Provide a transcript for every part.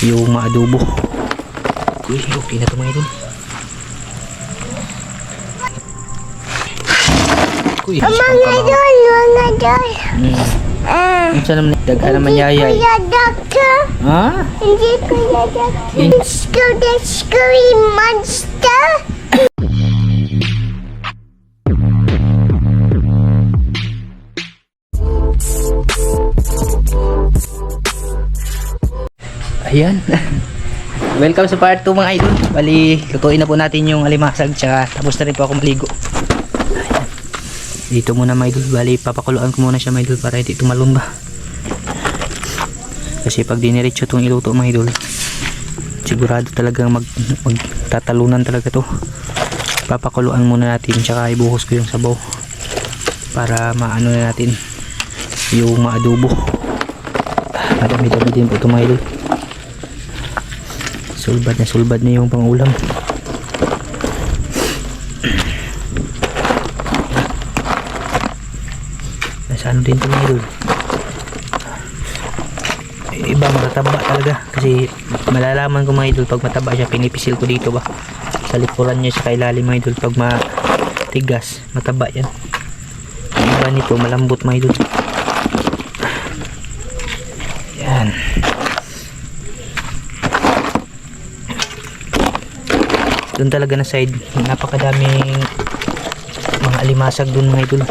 yung maadobo. Uy, okay na ito mga idol. Uy, mga idol. Ano naman daghan naman yayay? Kuya Doctor. Ha? Hindi Kuya Doctor. Let's go the scary monster. Ayan. Welcome sa part 2 mga idol. Bali, lutuin na po natin yung alimasag, tsaka tapos na rin po ako maligo. Ayan. Dito muna mga idol. Bali, papakuluan ko muna siya mga idol para hindi tumalon ba. Kasi pag diniretso itong iluto mga idol, sigurado talagang magtatalunan talaga to. Papakuluan muna natin, tsaka ibuhos ko yung sabaw para maano na natin yung maadobo. Madami-dami din po ito mga idol. Sulbad na yung pangulam. Nasa ano din ito mga idol. Iba matataba talaga kasi malalaman ko mga idol pag mataba siya, pinipisil ko dito ba sa likuran niya sa kailalim mga idol. Pag matigas mataba yan. Ang iba nito malambot mga idol. Yan. Doon talaga na side, napakadaming mga alimasag doon mga idol.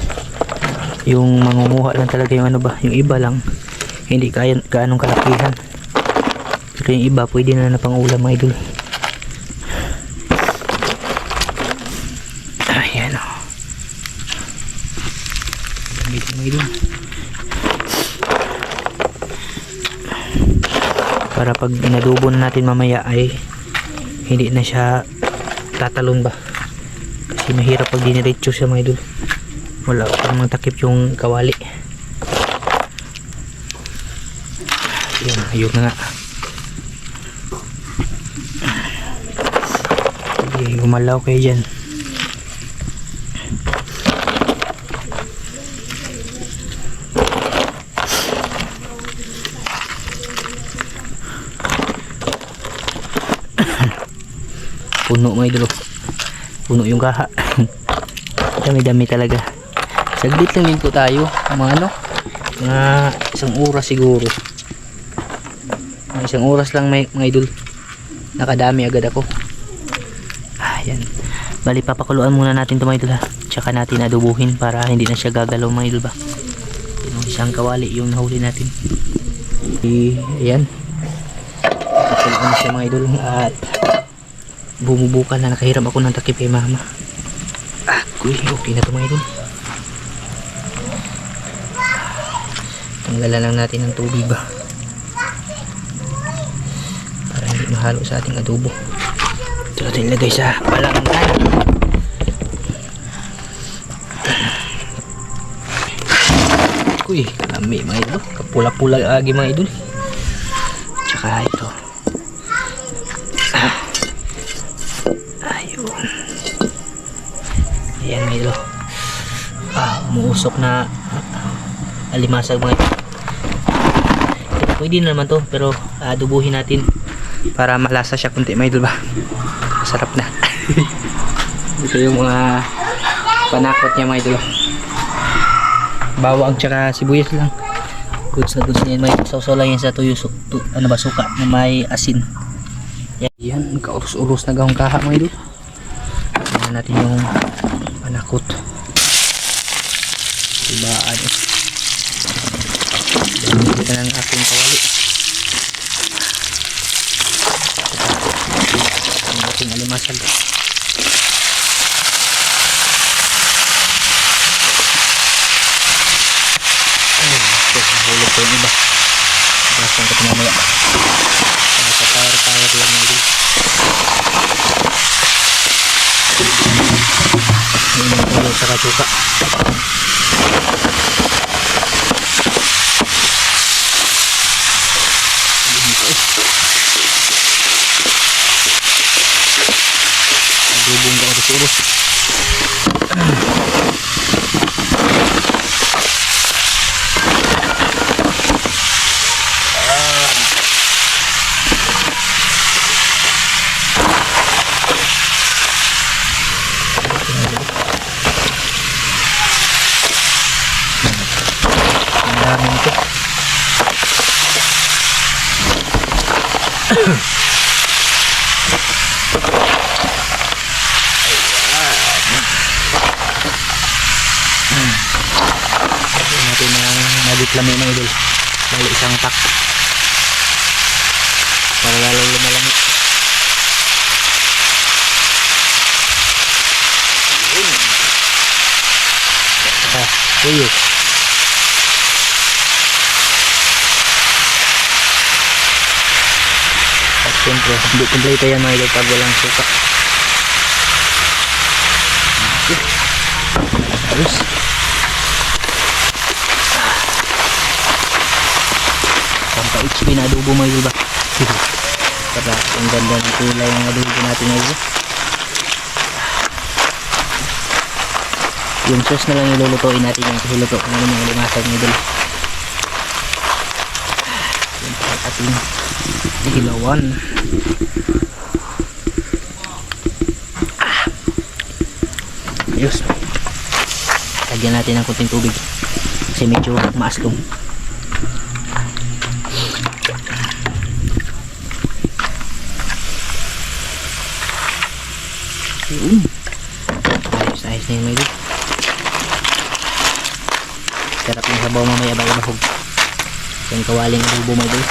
Yung mangunguha lang talaga yung ano ba, yung iba lang hindi kaya gaanong kalakihan, pero yung iba pwede na pang ulam mga idol. Ayan o, mga idol, para pag inadobo na natin mamaya ay hindi na siya tatalon ba, kasi mahirap pag diniretso siya mga idol, wala pang takip yung kawali. Yan, ayun na nga. Okay, gumalaw kayo dyan. Puno mga idol, puno yung kaha. Dami-dami talaga. Saglit lang din po tayo, mga ano, mga isang oras siguro. Isang oras lang mga idol, nakadami agad ako. Ayan, bali papakuluan muna natin ito mga idol ha, tsaka natin adobuhin para hindi na siya gagalaw mga idol ba. Yung isang kawali yung nahuli natin. Ayan, papakuluan na siya mga idol at bumubukan na, nakahiram ako ng takip kay mama. Okay na ito mga idol. Tanggalan lang natin ng tubig ba para hindi mahalo sa ating adobo. Ito natin ilagay sa palanggan. Uy, kami mga idol, kapula-pula lagi mga idol. Tsaka ito, ayun, ayan mga idol, umuusok na alimasag mga idol. Pwede na naman to, pero adobuhin natin para malasa siya kunti mga idol ba. Masarap na. Ito yung mga panakot niya mga idol. Bawang tsaka sibuyas lang. Goods na goods niyan mga idol. Sausaw lang yan sa tuyo, ano ba, suka na may asin. Yan, kaurus-urus na gawang kaha mga idol. Tingnan natin yung panakot. Diba ano, ito ng aking kawali. Ang ating alimasag. Nahulog ko yung iba. Basan ko ito mamaya. Sa power lang mga idol. Yung ulo sa kasuka. Adobong ka urus-urus. Lagyan natin ng magic lamay mga idol. Bali isang pack. Para lalong lumalamig. Tuyo. At siyempre, hindi kompleto yan mga idol pag walang suka. Ayos. Sampa HP na adobo mga idol ba? Para ang ganda ng kulay ng adobo natin mga idol. Yung sauce na lang yung lulutuin natin yung kahuluto ng mga limasag mga idol. Yung ating hilawan. Ayos. Lagyan natin ng kunting tubig kasi medyo maaslong. Ayos na yun mga idol. Sarap ng sabaw mamaya bago mahog. Yung kawaling adobo mga idol.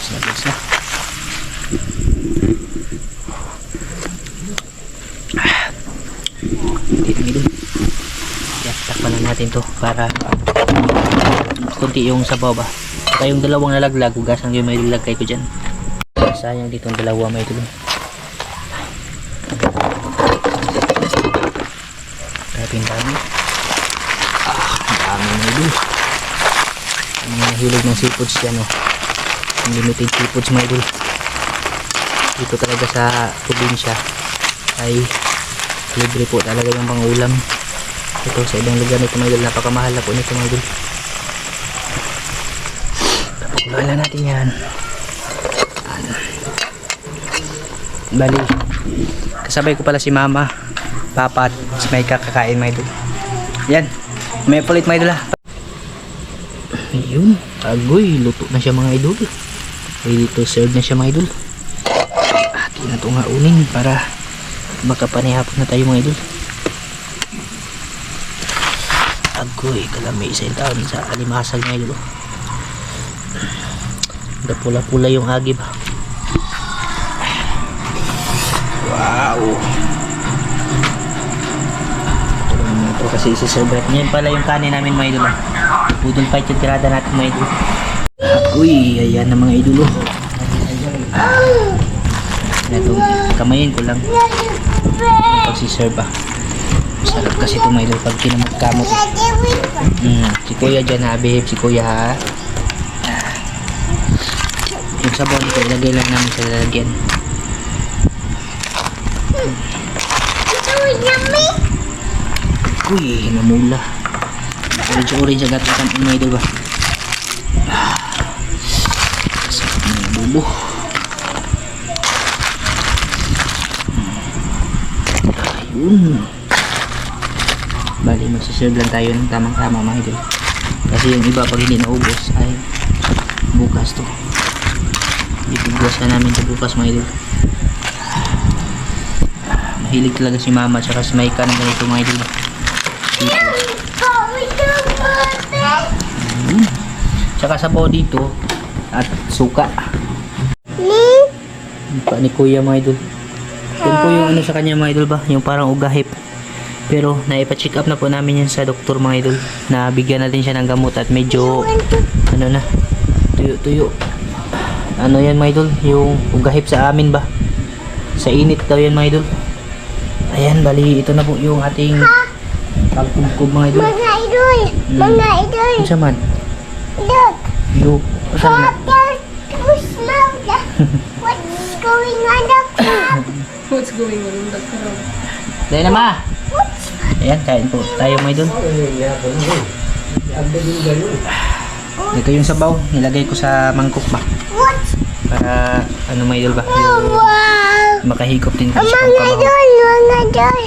Goods na. Dito mga idol. Takpan na natin to para kunti yung sabaw ba. Saka yung dalawang nalaglag, hugasan yung may lagay ko dyan. Sayang dito ang dalawa mga idol. Ang dami. Ang dami mga idol. Ang mga hilig ng seafoods yan unlimited seafoods mga idol. Dito talaga sa probinsya ay libre po talaga yung pangulam. Ito sa ibang lugar nito mga idol, napakamahal na po nito mga idol. Kapagulala natin yan. Bali kasabay ko pala si mama, papa at may kakakain mga idol. Yan, may pulit mga idol. Ayun, agoy, luto na siya mga idol. Ready to serve na siya mga idol. Atin na ito nga unin para makapanihapon na tayo mga idol. Agoy, kalami sa taon sa alimasag mga idol. Pula-pula yung agi ba. Wow. Ito kasi isi-serve natin. Yan pala yung kanin namin mga idol. Budol fight yung tirada natin mga idol. Uy, ayan na mga idol. Ito, kamayin ko lang. Pagsiserve ba. Sarap kasi ito mga idol pag kinamot-kamot. Si kuya dyan ha, behave si kuya ha. Yung sabaw nito, ilagay lang namin sa lalagyan. Uy, namula. Orange agad ang mga idol ba. Sarap na yung bubo. Ayun. Bali, magsiserve lang tayo ng tamang-tama mga idol. Kasi yung iba pag hindi naubos ay bukas to. Ipigwas na namin ito bukas mga idol. Mahilig talaga si mama tsaka si Maika ng ganito mga idol. Tsaka sabaw dito at suka. Pa ni kuya mga idol. Yan po yung ano sa kanya mga idol ba, yung parang ugahip. Pero naipa-check up na po namin yan sa doktor mga idol. Na bigyan natin siya ng gamot at medyo ano na, tuyo-tuyo. Ano yan mga idol, yung ugahip sa amin ba. Sa init daw yan mga idol. Ayan, bali ito na po yung ating pagkubkub mga idol. Mga idol, mga idol. Ano siya man? Look, Look, saan na? there's too small. What's going on the crab? What's going on in the crowd? Dahil na ma! Ayan, kain po tayo mga idol. Ito yung sabaw, nilagay ko sa mangkok ba. What? Para ano mga idol ba, Oh, yung wow. makahigop din ko sa Mga pangkamaw. idol, mga idol.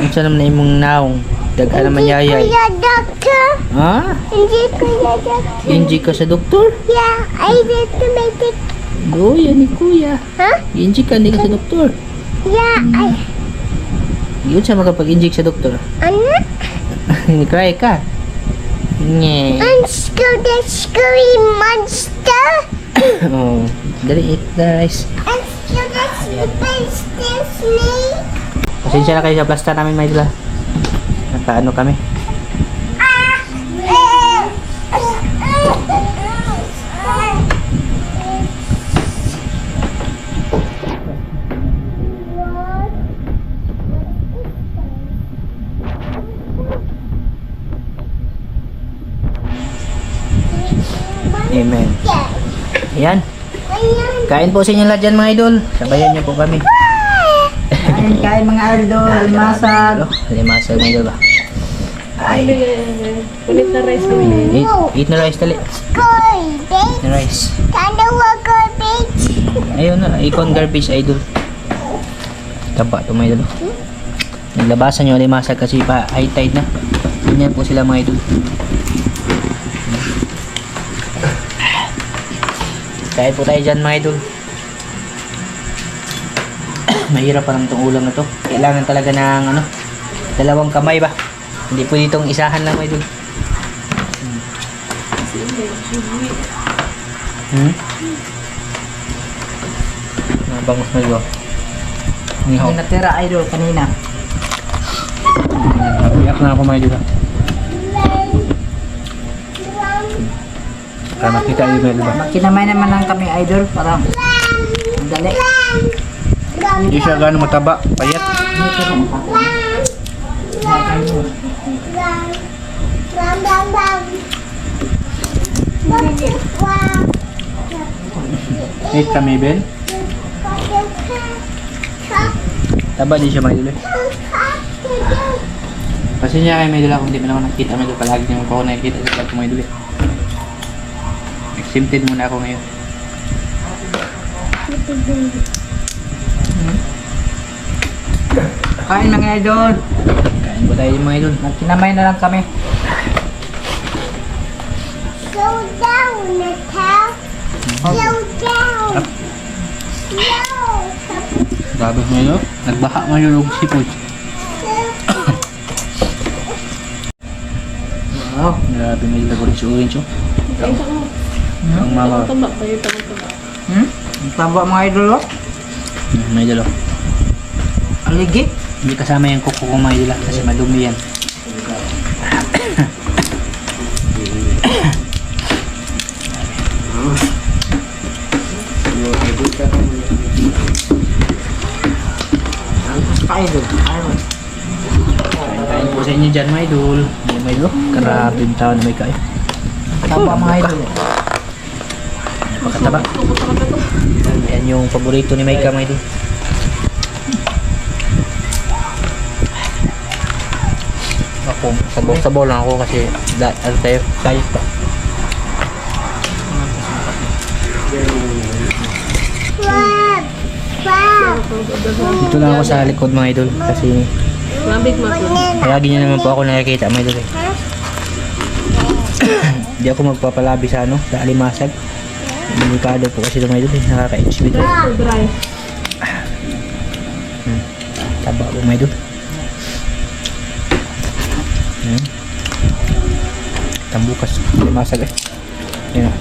Kung saan naman na imong naong, Daghan naman Hindi yayay. kuya doctor. Ha? Hindi kuya doctor. Ginji ka sa doktor? Yeah, I did to make it. Oo, yan ni kuya. Huh? Ginji ka, hindi ka sa doktor. Yeah, Yun siya makapag-inject sa doktor. anak. Cry ka. Nye. I'm scared of scary monster. Oh, dali, eat the rice. I'm scared of monster snake. Pasensya na kayo sa plasta namin, may dula. Nakaano kami. Amen. Ayan. Kain po sa inyo lahat dyan, mga idol. Sabayan niyo po kami. Kain mga idol, limasag. Limasag, mga idol ba? Ay. Ulit na rice ko yun. Eat na rice, dali. Garbage. Na rice. Kanawa garbage. Ayun na, icon garbage, idol. Taba ito, mga idol. Naglabasan nyo limasag kasi pa high tide na. Ganyan po sila, mga idol. Kain po tayo dyan, mga idol. Mahirap pa lang itong ulam na to. Kailangan talaga ng ano, dalawang kamay ba? Hindi po ditong isahan lang, mga idol. Nabangos na yun. Yung natira idol kanina. Nabiyak na ako, mga idol. Para makita yung mga idol ba? Kinamay naman lang kami idol para dali. Hindi siya gano'ng mataba, payat. Eat kami, Ben. Taba din siya, mga idol. Kasi niya kayo, mga idol, kung hindi mo naman nakikita, mga idol, palagi naman po ako nakikita sa vlog ko, mga idol. Exempted muna ako ngayon. Kain mga idol. Kain po tayo, mga idol. Kinamay na lang kami. Slow down, Natal. Slow down. Slow. Grabe, mga idol. Nagbaha mga idol, sipod. Wow, grabe, mga idol. Orange, oh. Ang mama. Taba pa yun, taba. Ang taba mga idol oh. Mga idol, oh. Aligi. Hindi kasama yung kuko ko, mga idol, kasi madumi yan. Kain idol. Kain po sa inyo dyan, mga idol. Mga idol, oh. Grabe yung tao na may kain. Taba mga idol. Napakataba. Yan yung paborito ni Maika, mga idol. Ako, sabaw-sabaw lang ako kasi ano tayo, diet pa. Crab. Crab. Dito lang ako sa likod, mga idol, kasi Mabig mako. lagi niyo naman po ako nakikita, mga idol. Hindi ako magpapalabi sa ano, sa alimasag. Delikado po kasi ito, mga idol, nakaka-exhibit. Dry. Taba po, mga idol. Tambukas, alimasag eh. Yan o.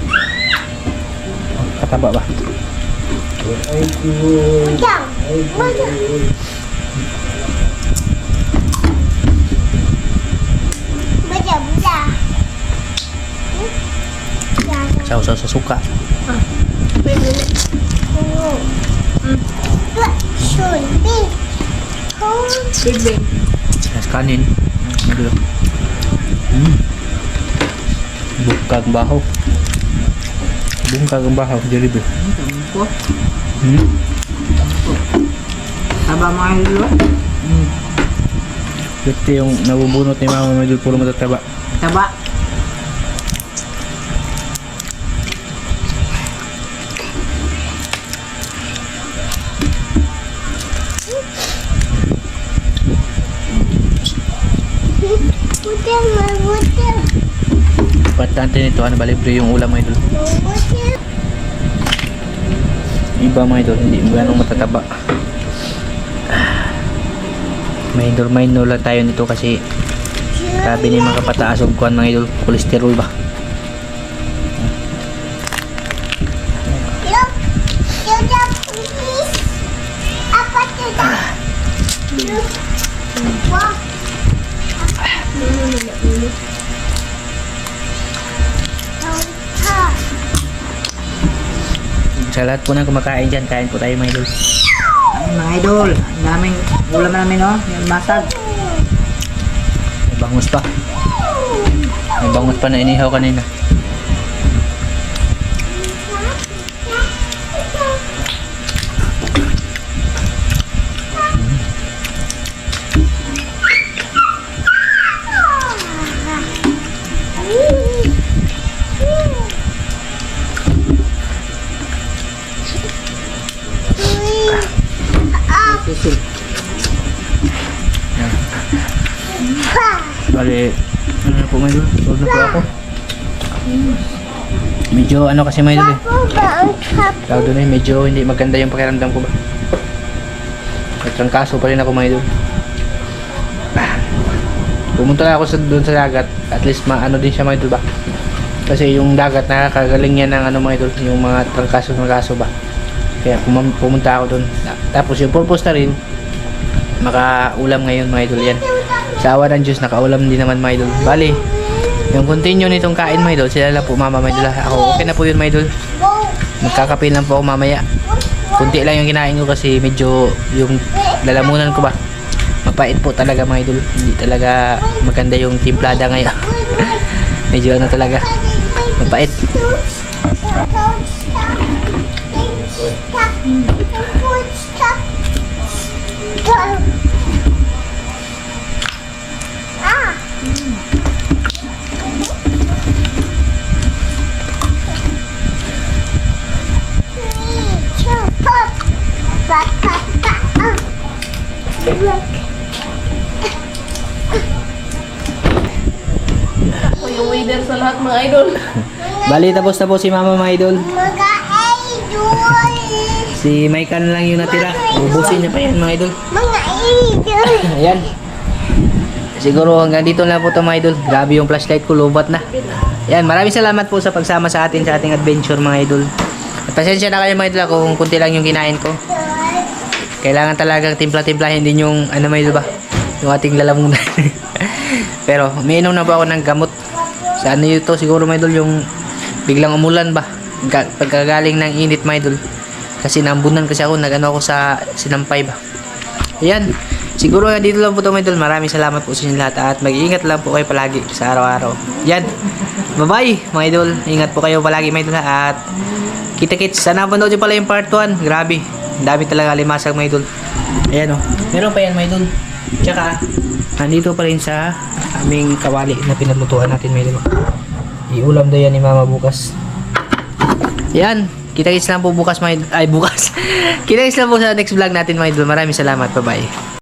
Kataba ba? Down. Baja, baja. Sausaw sa suka. Should be. Big bang. Nas kanin. Magulo. Bungkag bahaw. Bungkag bahaw. Jollibee. Taba mga idol oh. Ito yung nabubunot ni mama, medyo puro matataba. Taba. Importante nito, ano ba, libre yung ulam mga idol. Iba mga idol, hindi ganong matataba. Minor lang tayo nito kasi grabe na yung mga kapataas og kuan mga idol, cholesterol ba. Look, you just please. Apa tidak? Look, wow. Sa lahat po ng kumakain dyan, kain po tayo mga idol. Ayun mga idol, ang daming ulam namin oh, yung masag. May bangus pa. May bangus pa na inihaw kanina. Sisil. Bali, ano po mga idol? Huwag na po ako. Medyo ano kasi mga idol eh. Tawag doon eh, medyo hindi maganda yung pakiramdam ko ba. At trangkaso pa rin ako mga idol. Pumunta na ako doon sa dagat. At least maano din siya mga idol ba. Kasi yung dagat nakakagaling yan ng ano mga idol. Yung mga trangkaso ba. Kaya pumunta ako doon. Tapos yung purpose na rin, makaulam ngayon mga idol yan. Sa awa ng Diyos, nakaulam din naman mga idol. Bali, yung continue nitong kain mga idol, sila lang po mama mga idol. Ako okay na po yun mga idol. Magkakape lang po ako mamaya. Kunti lang yung kinain ko kasi medyo yung lalamunan ko ba. Mapait po talaga mga idol. Hindi talaga maganda yung timplada ngayon. Medyo ano talaga, mapait. Ako yung waiter sa lahat mga idol. Bali, tapos na po si mama mga idol. Mga idol. Si Maikan lang yung natira. Ubusin niya pa yan mga idol. Mga idol. Ayan. Siguro hanggang dito na po ito mga idol. Grabe yung flashlight ko, lubat na. Ayan, maraming salamat po sa pagsama sa atin sa ating adventure mga idol. At pasensya na kayo mga idol kung kunti lang yung kinain ko. Kailangan talagang timpla-timplahin din yung ano mga idol ba? Yung ating lalamunan. Pero umiinom na po ako ng gamot. Sa ano yun to? Siguro mga idol yung biglang umulan ba? Pagkagaling ng init mga idol. Kasi nambunan kasi ako, nagano ako sa sinampay ba. Ayan. Siguro dito lang po ito mga idol. Maraming salamat po sa inyo lahat. At mag-iingat lang po kayo palagi sa araw-araw. Yan. Bye-bye mga idol. Ingat po kayo palagi mga idol. At kita-kits. Sana panood nyo pala yung part 1. Grabe. Ang dami talaga limasag mga idol. Ayan o. Meron pa yan mga idol. Tsaka, nandito pa rin sa aming kawali na pinaglutuan natin mga idol. Iulam daw yan ni mama bukas. Yan. Kita-kits lang po bukas mga idol. Ay bukas. Kita-kits lang po sa next vlog natin mga idol. Maraming salamat. Bye-bye.